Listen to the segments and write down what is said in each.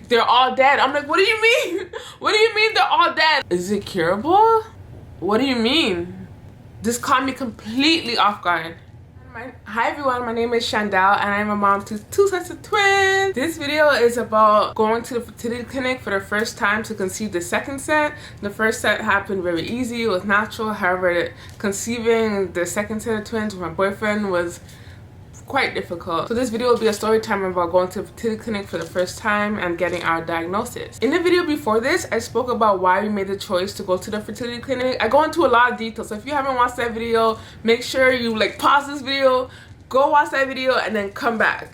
they're all dead. I'm like, what do you mean? What do you mean they're all dead? Is it curable? What do you mean? This caught me completely off guard. Hi everyone, my name is Shandell and I'm a mom to two sets of twins. This video is about going to the fertility clinic for the first time to conceive the second set. The first set happened very easy, it was natural. However, conceiving the second set of twins with my boyfriend was quite difficult. So this video will be a story time about going to the fertility clinic for the first time and getting our diagnosis. In the video before this, I spoke about why we made the choice to go to the fertility clinic. I go into a lot of details, so if you haven't watched that video, make sure you pause this video, go watch that video, and then come back.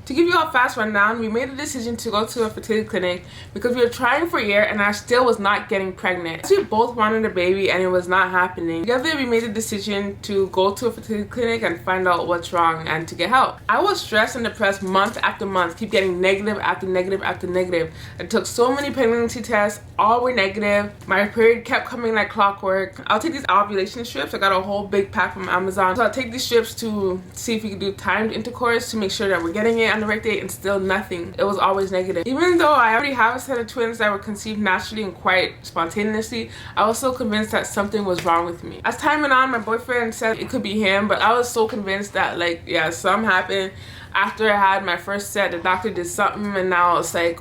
To give you a fast rundown, we made a decision to go to a fertility clinic because we were trying for a year and I still was not getting pregnant. We both wanted a baby and it was not happening. Together we made a decision to go to a fertility clinic and find out what's wrong and to get help. I was stressed and depressed month after month, keep getting negative after negative after negative. I took so many pregnancy tests, all were negative. My period kept coming like clockwork. I'll take these ovulation strips. I got a whole big pack from Amazon. So I'll take these strips to see if we can do timed intercourse to make sure that we're getting it on the right date, and still nothing. It was always negative. Even though I already have a set of twins that were conceived naturally and quite spontaneously, I was so convinced that something was wrong with me. As time went on, my boyfriend said it could be him, but I was so convinced that yeah, something happened. After I had my first set, the doctor did something and now it's like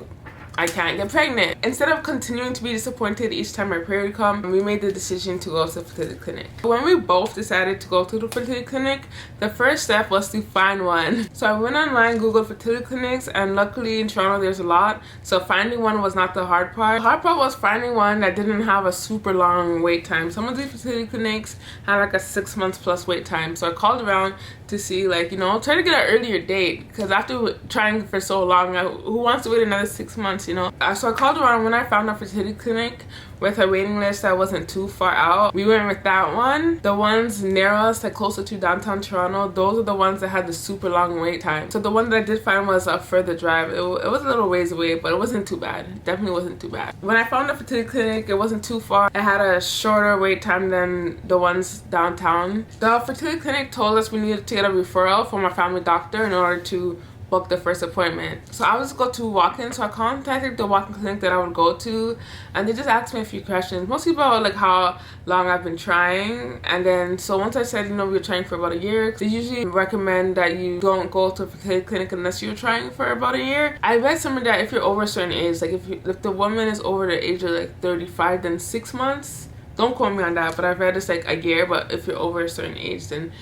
I can't get pregnant. Instead of continuing to be disappointed each time my period comes, we made the decision to go to the fertility clinic. When we both decided to go to the fertility clinic, the first step was to find one. So I went online, Googled fertility clinics, and luckily in Toronto there's a lot. So finding one was not the hard part. The hard part was finding one that didn't have a super long wait time. Some of these fertility clinics had like a 6 months plus wait time. So I called around to see, try to get an earlier date, because after trying for so long, who wants to wait another 6 months, So I called around. When I found a fertility clinic with a waiting list that wasn't too far out, we went with that one. The ones near us, like closer to downtown Toronto, those are the ones that had the super long wait time. So the one that I did find was a further drive. It was a little ways away, but it wasn't too bad. It definitely wasn't too bad. When I found the fertility clinic, it wasn't too far. It had a shorter wait time than the ones downtown. The fertility clinic told us we needed to get a referral from our family doctor in order to book the first appointment. So I was go to walk-in, so I contacted the walk-in clinic that I would go to, and they just asked me a few questions, mostly about how long I've been trying. And then so once I said we were trying for about a year, they usually recommend that you don't go to a fertility clinic unless you're trying for about a year. I read somewhere that if you're over a certain age, if the woman is over the age of 35, then 6 months. Don't quote me on that, but I've read it's a year. But if you're over a certain age, then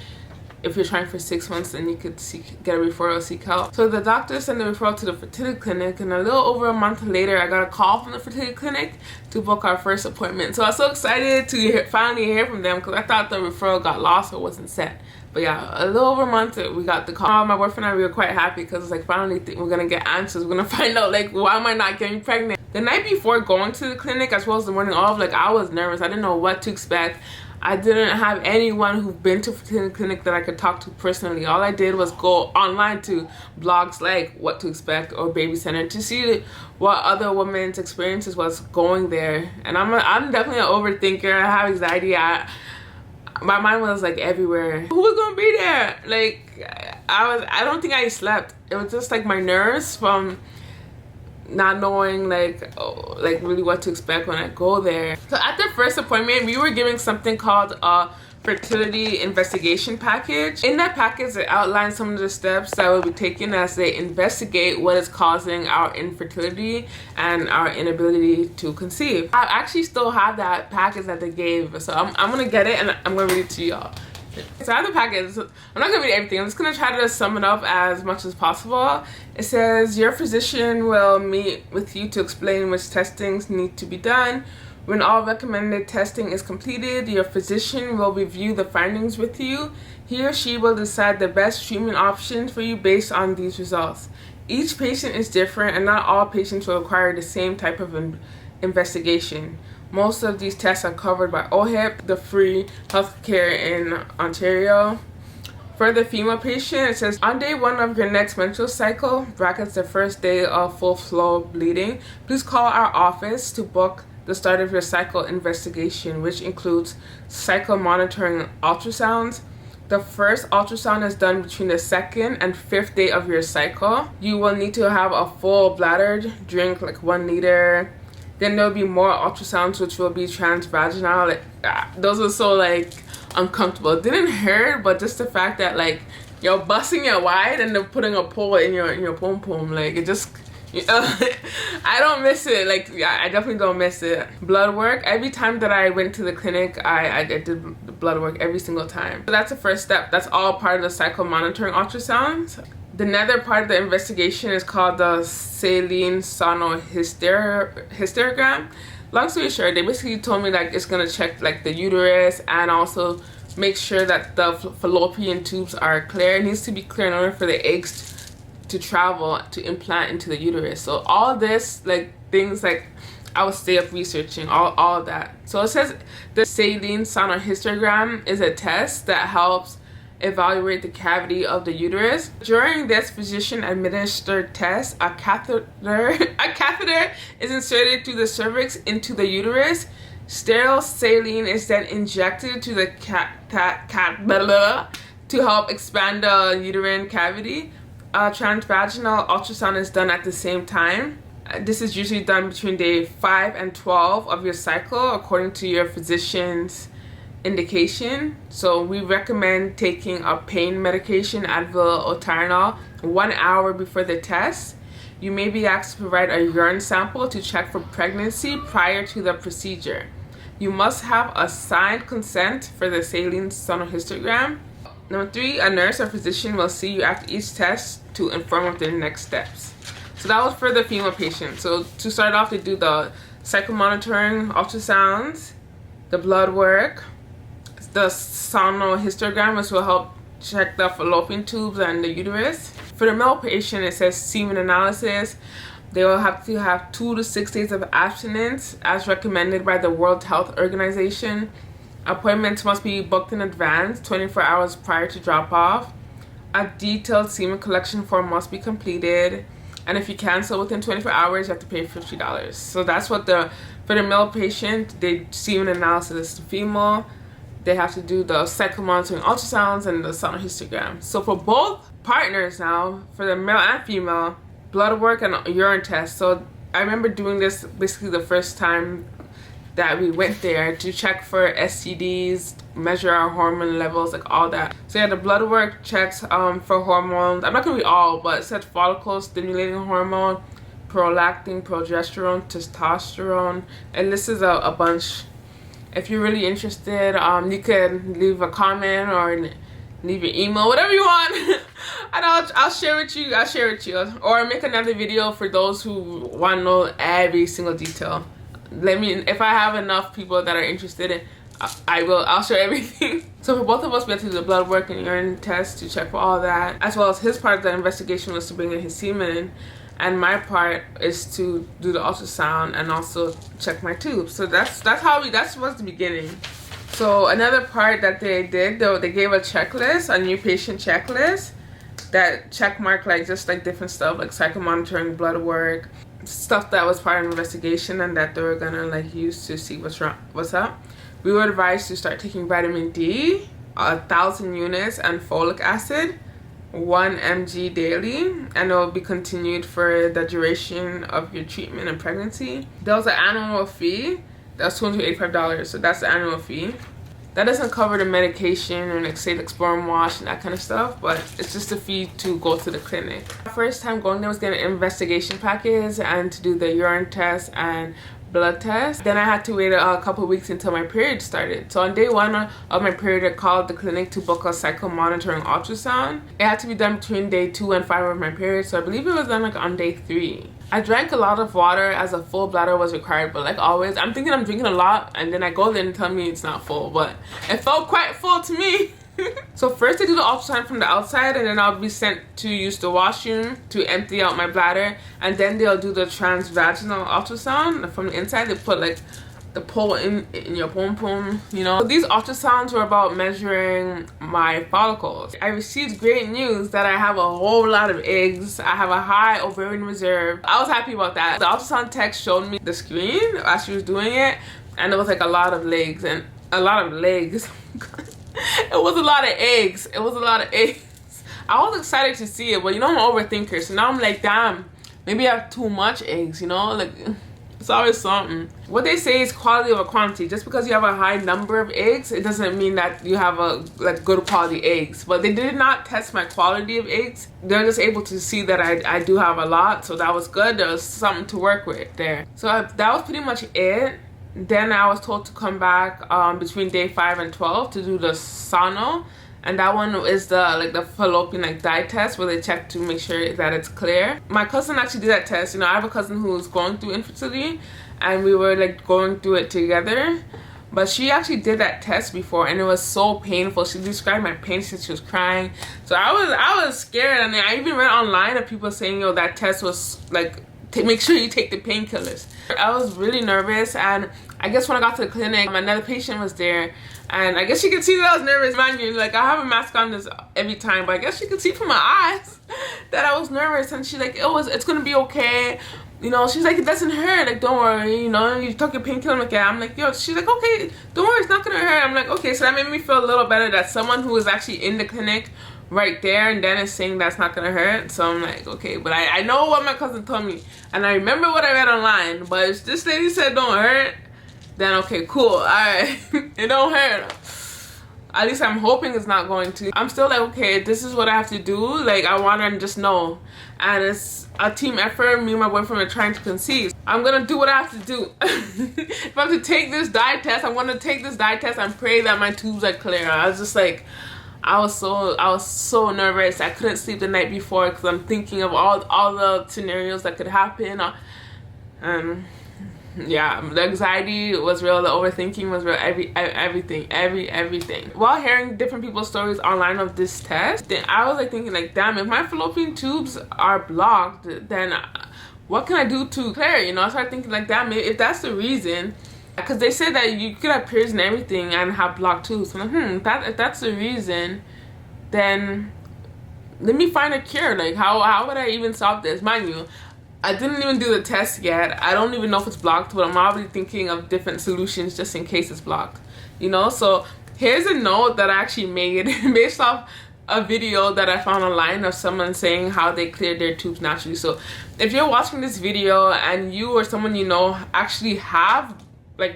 if you're trying for 6 months, then you could get a referral, seek help. So the doctor sent the referral to the fertility clinic, and a little over a month later, I got a call from the fertility clinic to book our first appointment. So I was so excited to finally hear from them, because I thought the referral got lost or wasn't set. But yeah, a little over a month, we got the call. My boyfriend and I, we were quite happy because finally we're gonna get answers. We're gonna find out why am I not getting pregnant. The night before going to the clinic, as well as the morning of, I was nervous. I didn't know what to expect. I didn't have anyone who'd been to a fertility clinic that I could talk to personally. All I did was go online to blogs like What to Expect or Baby Center to see what other women's experiences was going there. And I'm definitely an overthinker. I have anxiety. My mind was everywhere. Who was gonna be there? I don't think I slept. It was just my nerves from not knowing really what to expect when I go there. So at the first appointment, we were given something called a fertility investigation package. In that package, it outlines some of the steps that will be taken as they investigate what is causing our infertility and our inability to conceive. I actually still have that package that they gave, so I'm gonna get it and I'm gonna read it to y'all. So I have the package. I'm not gonna read everything. I'm just gonna try to sum it up as much as possible. It says your physician will meet with you to explain which testings need to be done. When all recommended testing is completed, your physician will review the findings with you. He or she will decide the best treatment options for you based on these results. Each patient is different, and not all patients will require the same type of investigation. Most of these tests are covered by OHIP, the free healthcare in Ontario. For the female patient, it says, on day 1 of your next menstrual cycle, brackets the first day of full flow bleeding, please call our office to book the start of your cycle investigation, which includes cycle monitoring ultrasounds, The first ultrasound is done between the 2nd and 5th day of your cycle. You will need to have a full bladder, drink like 1 liter. Then there'll be more ultrasounds, which will be transvaginal. Those are so like uncomfortable. It didn't hurt, but just the fact that like you're busting it wide and they're putting a pole in your pom pom, like it just. I don't miss it. Like, yeah, I definitely don't miss it. Blood work. Every time that I went to the clinic, I did the blood work every single time. So that's the first step. That's all part of the cycle monitoring ultrasound. The another part of the investigation is called the Saline Sonohysterogram. Long story short, they basically told me like it's gonna check like the uterus and also make sure that the fallopian tubes are clear. It needs to be clear in order for the eggs to travel to implant into the uterus. So all this like things like I will stay up researching all of that. So it says the Saline Sonohysterogram is a test that helps evaluate the cavity of the uterus. During this physician administered test, a catheter is inserted through the cervix into the uterus. Sterile saline is then injected to the to help expand the uterine cavity. Transvaginal ultrasound is done at the same time. This is usually done between day 5 and 12 of your cycle according to your physician's indication. So we recommend taking a pain medication, Advil or Tylenol, 1 hour before the test. You may be asked to provide a urine sample to check for pregnancy prior to the procedure. You must have a signed consent for the saline sonohysterogram. Number 3, a nurse or physician will see you after each test to inform of their next steps. So that was for the female patient. So to start off, they do the cycle monitoring ultrasounds, the blood work, the sonohysterogram, which will help check the fallopian tubes and the uterus. For the male patient, it says semen analysis. They will have to have 2 to 6 days of abstinence as recommended by the World Health Organization. Appointments must be booked in advance, 24 hours prior to drop off. A detailed semen collection form must be completed. And if you cancel within 24 hours, you have to pay $50. So that's what for the male patient, they semen analysis. The female, they have to do the cycle monitoring ultrasounds and the sonohysterogram. So for both partners now, for the male and female, blood work and urine test. So I remember doing this basically the first time that we went there to check for STDs, measure our hormone levels, like all that. So yeah, the blood work checks for hormones. I'm not gonna read all, but it said follicle stimulating hormone, prolactin, progesterone, testosterone, and this is a bunch. If you're really interested, you can leave a comment or leave your email, whatever you want, and I'll share with you. Or make another video for those who want to know every single detail. Let me, if I have enough people that are interested in, I'll share everything. So for both of us, we have to do the blood work and urine test to check for all that, as well as his part of the investigation was to bring in his semen, and my part is to do the ultrasound and also check my tubes. So that was the beginning. So another part that they did, though, they gave a checklist, a new patient checklist that check mark like just like different stuff like cycle monitoring, blood work, stuff that was part of the investigation and that they were gonna like use to see what's up. We were advised to start taking vitamin D, 1,000 units, and folic acid, 1 mg daily, and it will be continued for the duration of your treatment and pregnancy. There was an annual fee. That's $285, so that's the annual fee. That doesn't cover the medication or like say like sperm wash and that kind of stuff, but it's just a fee to go to the clinic. First time going there was getting an investigation package and to do the urine test and blood test. Then I had to wait a couple weeks until my period started. So on day 1 of my period, I called the clinic to book a cycle monitoring ultrasound. It had to be done between day 2 and 5 of my period, so I believe it was done like on day 3. I drank a lot of water as a full bladder was required, but like always, I'm thinking I'm drinking a lot, and then I go there and tell me it's not full, but it felt quite full to me. So first they do the ultrasound from the outside, and then I'll be sent to use the washroom to empty out my bladder, and then they'll do the transvaginal ultrasound from the inside. They put like the pole in your pom pom, you know. So these ultrasounds were about measuring my follicles. I received great news that I have a whole lot of eggs. I have a high ovarian reserve. I was happy about that. The ultrasound tech showed me the screen as she was doing it, and there was like a lot of legs. It was a lot of eggs. It was a lot of eggs. I was excited to see it, but you know I'm an overthinker, so now I'm like, damn, maybe I have too much eggs, you know? Like, it's always something. What they say is quality over quantity. Just because you have a high number of eggs, it doesn't mean that you have a good quality eggs. But they did not test my quality of eggs. They're just able to see that I do have a lot, so that was good. There was something to work with there. So that was pretty much it. Then I was told to come back between day 5 and 12 to do the sono. And that one is the fallopian dye test, where they check to make sure that it's clear. My cousin actually did that test. You know, I have a cousin who's going through infertility, and we were going through it together. But she actually did that test before, and it was so painful. She described my pain since she was crying. So I was scared, and I even read online of people saying, yo, that test was make sure you take the painkillers. I was really nervous, and I guess when I got to the clinic, another patient was there, and I guess she could see that I was nervous. Mind you, I have a mask on this every time, but I guess she could see from my eyes that I was nervous, and she's like, it's gonna be okay. You know, she's like, it doesn't hurt, don't worry, you know, you took your painkiller. I'm like, yeah. I'm like, yo, she's like, okay, don't worry, it's not gonna hurt. I'm like, okay. So that made me feel a little better that someone who was actually in the clinic right there and then is saying that's not gonna hurt. So I'm like, okay. But I know what my cousin told me, and I remember what I read online. But if this lady said don't hurt, then okay, cool, all right. It don't hurt. At least I'm hoping it's not going to. I'm still like, okay, this is what I have to do. I want to just know. And it's a team effort. Me and my boyfriend are trying to conceive. I'm going to do what I have to do. If I have to take this dye test, I'm going to take this dye test and pray that my tubes are clear. I was just like, I was so nervous. I couldn't sleep the night before because I'm thinking of all the scenarios that could happen. Yeah, the anxiety was real, the overthinking was real, everything. While hearing different people's stories online of this test, then I was thinking damn, if my fallopian tubes are blocked, then what can I do to clear it? You know, I started thinking damn, if that's the reason, because they said that you could have periods and everything and have blocked tubes. So I'm like, if that's the reason, then let me find a cure. How would I even solve this? Mind you, I didn't even do the test yet. I don't even know if it's blocked, but I'm already thinking of different solutions just in case it's blocked. You know, so here's a note that I actually made based off a video that I found online of someone saying how they cleared their tubes naturally. So if you're watching this video and you or someone you know actually have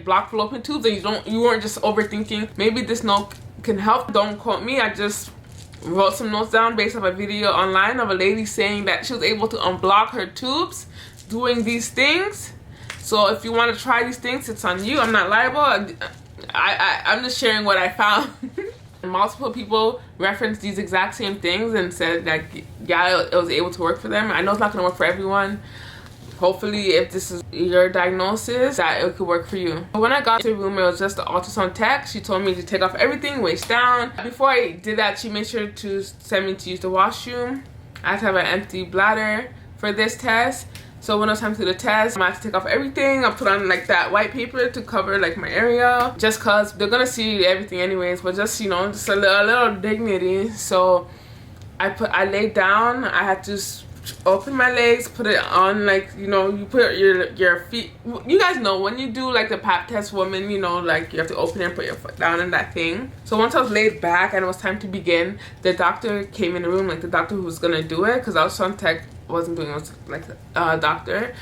blocked fallopian tubes and you weren't just overthinking, maybe this note can help. Don't quote me. I just wrote some notes down based off a video online of a lady saying that she was able to unblock her tubes doing these things. So if you want to try these things, it's on you. I'm not liable. I'm just sharing what I found. Multiple people referenced these exact same things and said that yeah, it was able to work for them. I know it's not going to work for everyone. Hopefully, if this is your diagnosis, that it could work for you. When I got to the room, it was just the ultrasound tech. She told me to take off everything, waist down. Before I did that, she made sure to send me to use the washroom. I had to have an empty bladder for this test. So when it was time to do the test, I had to take off everything. I put on that white paper to cover my area, just cause they're gonna see everything anyways, but just, you know, just a little dignity. So I laid down. I had to open my legs, put it on, you know, you put your feet. You guys know when you do the pap test, woman, you know, you have to open it and put your foot down in that thing. So once I was laid back and it was time to begin, the doctor came in the room, the doctor who was gonna do it, because ultrasound tech wasn't doing it, was a doctor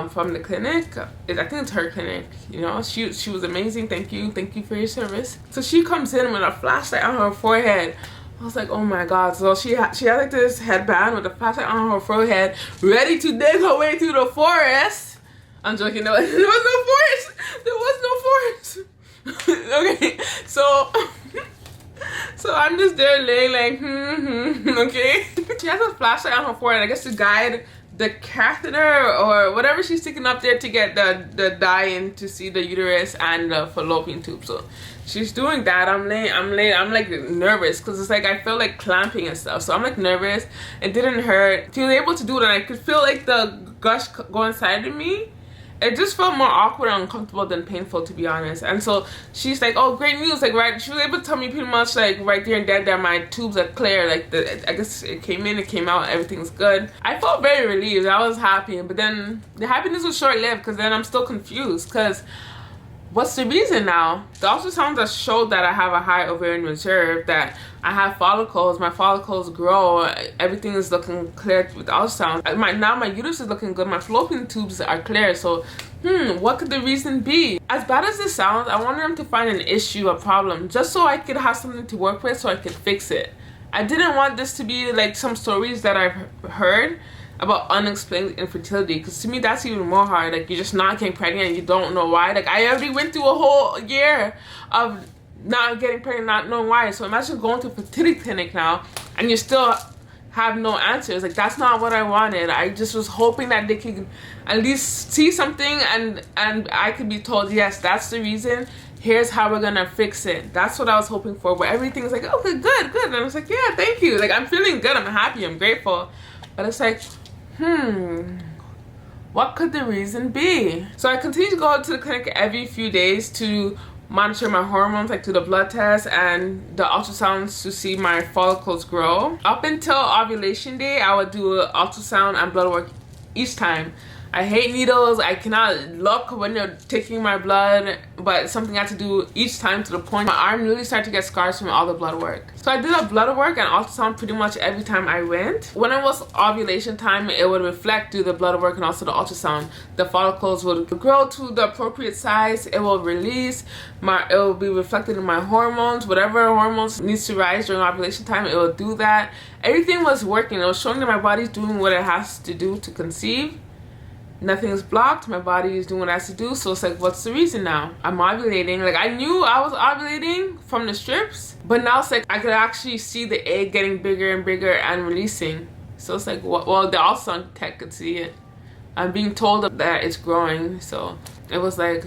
from the clinic. I think it's her clinic, you know. She was amazing. Thank you for your service. So she comes in with a flashlight on her forehead. I was like, oh my god. So she had this headband with a flashlight on her forehead, ready to dig her way through the forest. I'm joking, there was no forest. Okay, so I'm just there laying okay. She has a flashlight on her forehead, I guess, to guide the catheter or whatever she's sticking up there to get the dye in to see the uterus and the fallopian tube. So she's doing that. I'm nervous because it's I feel clamping and stuff. So I'm nervous. It didn't hurt. She was able to do it and I could feel the gush go inside of me. It just felt more awkward and uncomfortable than painful, to be honest. And so she's like, oh, great news. Right, she was able to tell me pretty much right there and then that my tubes are clear. I guess it came in, it came out, everything's good. I felt very relieved. I was happy. But then the happiness was short-lived because then I'm still confused because what's the reason now? The ultrasound that showed that I have a high ovarian reserve, that I have follicles, my follicles grow, everything is looking clear with the ultrasound. Now my uterus is looking good, my fallopian tubes are clear, so what could the reason be? As bad as this sounds, I wanted them to find an issue, a problem, just so I could have something to work with so I could fix it. I didn't want this to be like some stories that I've heard about unexplained infertility, because to me that's even more hard. Like, you're just not getting pregnant and you don't know why. Like, I already went through a whole year of not getting pregnant, not knowing why. So imagine going to a fertility clinic now and you still have no answers. Like, that's not what I wanted. I just was hoping that they could at least see something and I could be told, yes, that's the reason, here's how we're gonna fix it. That's what I was hoping for. But everything's like, okay, good. And I was like, yeah, thank you. Like, I'm feeling good, I'm happy, I'm grateful. But it's like, what could the reason be? So I continue to go to the clinic every few days to monitor my hormones, like do the blood test and the ultrasounds to see my follicles grow. Up until ovulation day, I would do an ultrasound and blood work each time. I hate needles. I cannot look when you're taking my blood, but it's something I have to do each time, to the point my arm really started to get scars from all the blood work. So I did a blood work and ultrasound pretty much every time I went. When it was ovulation time, it would reflect through the blood work and also the ultrasound. The follicles would grow to the appropriate size. It will release. It will be reflected in my hormones. Whatever hormones needs to rise during ovulation time, it will do that. Everything was working. It was showing that my body's doing what it has to do to conceive. Nothing is blocked, my body is doing what it has to do. So it's like, what's the reason now? I'm ovulating. Like, I knew I was ovulating from the strips, but now it's like I could actually see the egg getting bigger and bigger and releasing. So it's like, well, the ultrasound tech could see it. I'm being told that it's growing, so it was like,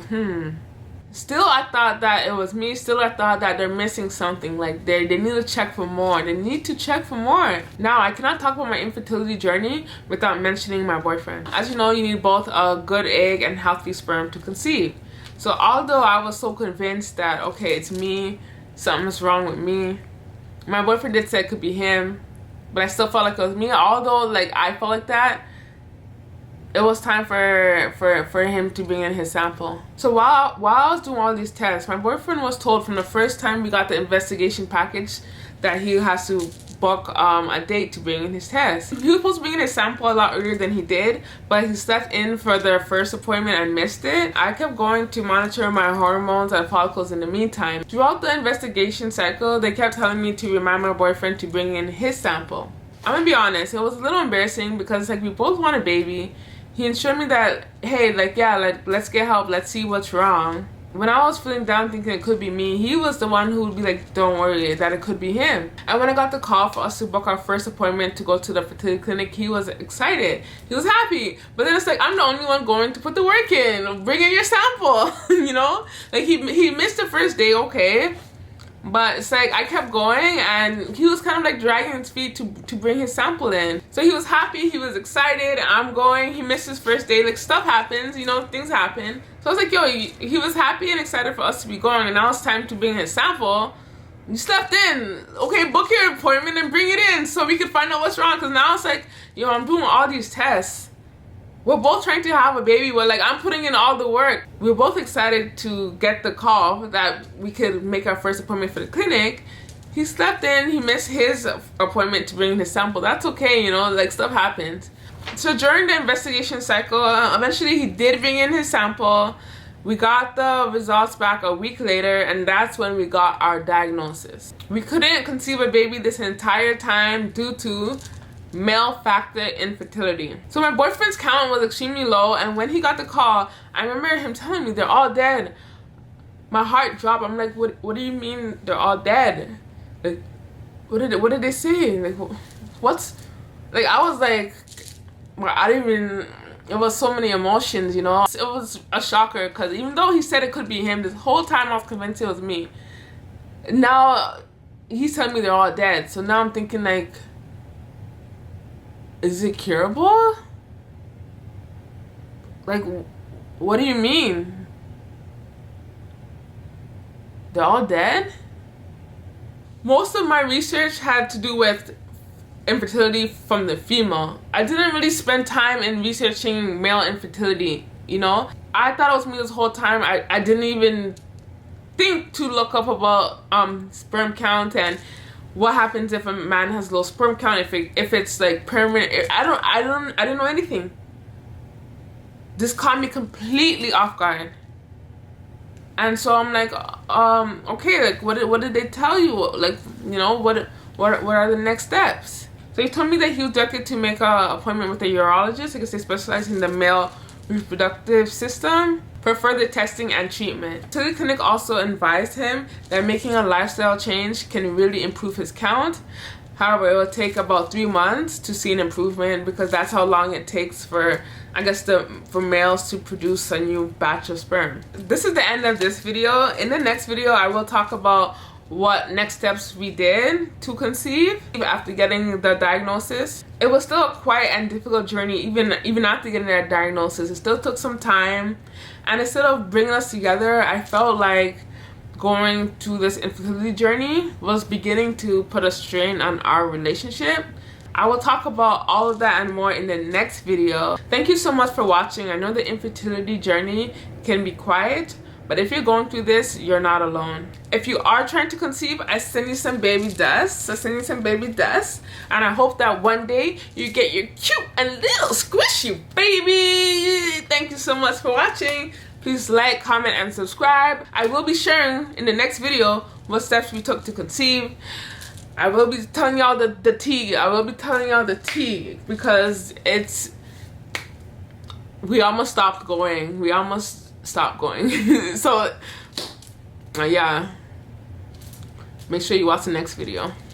Still, I thought that it was me. Still, I thought that they're missing something. Like, they need to check for more. They need to check for more. Now, I cannot talk about my infertility journey without mentioning my boyfriend. As you know, you need both a good egg and healthy sperm to conceive. So, although I was so convinced that, okay, it's me, something's wrong with me, my boyfriend did say it could be him, but I still felt like it was me. Although, like, I felt like that, it was time for him to bring in his sample. So while I was doing all these tests, my boyfriend was told from the first time we got the investigation package that he has to book a date to bring in his test. He was supposed to bring in his sample a lot earlier than he did, but he slept in for the first appointment and missed it. I kept going to monitor my hormones and follicles in the meantime. Throughout the investigation cycle, they kept telling me to remind my boyfriend to bring in his sample. I'm gonna be honest, it was a little embarrassing because, like, we both want a baby. He assured me that, hey, like, yeah, like, let's get help, let's see what's wrong. When I was feeling down thinking it could be me, he was the one who would be like, don't worry, that it could be him. And when I got the call for us to book our first appointment to go to the fertility clinic, he was excited. He was happy. But then it's like, I'm the only one going to put the work in. Bring in your sample, you know? Like, he missed the first day, okay. But it's like, I kept going and he was kind of like dragging his feet to bring his sample in. So he was happy, he was excited, I'm going, he missed his first day, like, stuff happens, you know, things happen. So I was like, yo, he was happy and excited for us to be going, and now it's time to bring his sample. You slept in, okay, book your appointment and bring it in so we can find out what's wrong. Because now it's like, yo, I'm doing all these tests. We're both trying to have a baby. We're like, I'm putting in all the work. We were both excited to get the call that we could make our first appointment for the clinic. He slept in, he missed his appointment to bring his sample. That's okay, you know, like, stuff happens. So during the investigation cycle, eventually he did bring in his sample. We got the results back a week later, and that's when we got our diagnosis. We couldn't conceive a baby this entire time due to male factor infertility. So my boyfriend's count was extremely low, and when he got the call, I remember him telling me they're all dead. My heart dropped. I'm like, what do you mean they're all dead? Like, what did they say? Like, what's, like, I was like, well, I didn't even, it was so many emotions, you know. It was a shocker because even though he said it could be him, this whole time I was convinced it was me. Now he's telling me they're all dead. So now I'm thinking, like, is it curable? Like, what do you mean? They're all dead? Most of my research had to do with infertility from the female. I didn't really spend time in researching male infertility you know. I thought it was me this whole time. I didn't even think to look up about sperm count and what happens if a man has low sperm count, if it's like permanent. I didn't know anything. This caught me completely off guard. And so I'm like, okay, like what did they tell you? Like, you know, what are the next steps? So he told me that he was directed to make an appointment with a urologist because they specialize in the male reproductive system for further testing and treatment. So the clinic also advised him that making a lifestyle change can really improve his count. However, it will take about 3 months to see an improvement because that's how long it takes for, I guess, for males to produce a new batch of sperm. This is the end of this video. In the next video, I will talk about what next steps we did to conceive after getting the diagnosis. It was still a quiet and difficult journey even after getting that diagnosis. It still took some time, and instead of bringing us together, I felt like going through this infertility journey was beginning to put a strain on our relationship. I will talk about all of that and more in the next video. Thank you so much for watching. I know the infertility journey can be quiet, but if you're going through this, you're not alone. If you are trying to conceive, I send you some baby dust. And I hope that one day you get your cute and little squishy baby. Thank you so much for watching. Please like, comment, and subscribe. I will be sharing in the next video what steps we took to conceive. I will be telling y'all the tea. I will be telling y'all the tea because we almost stopped going. So, yeah. Make sure you watch the next video.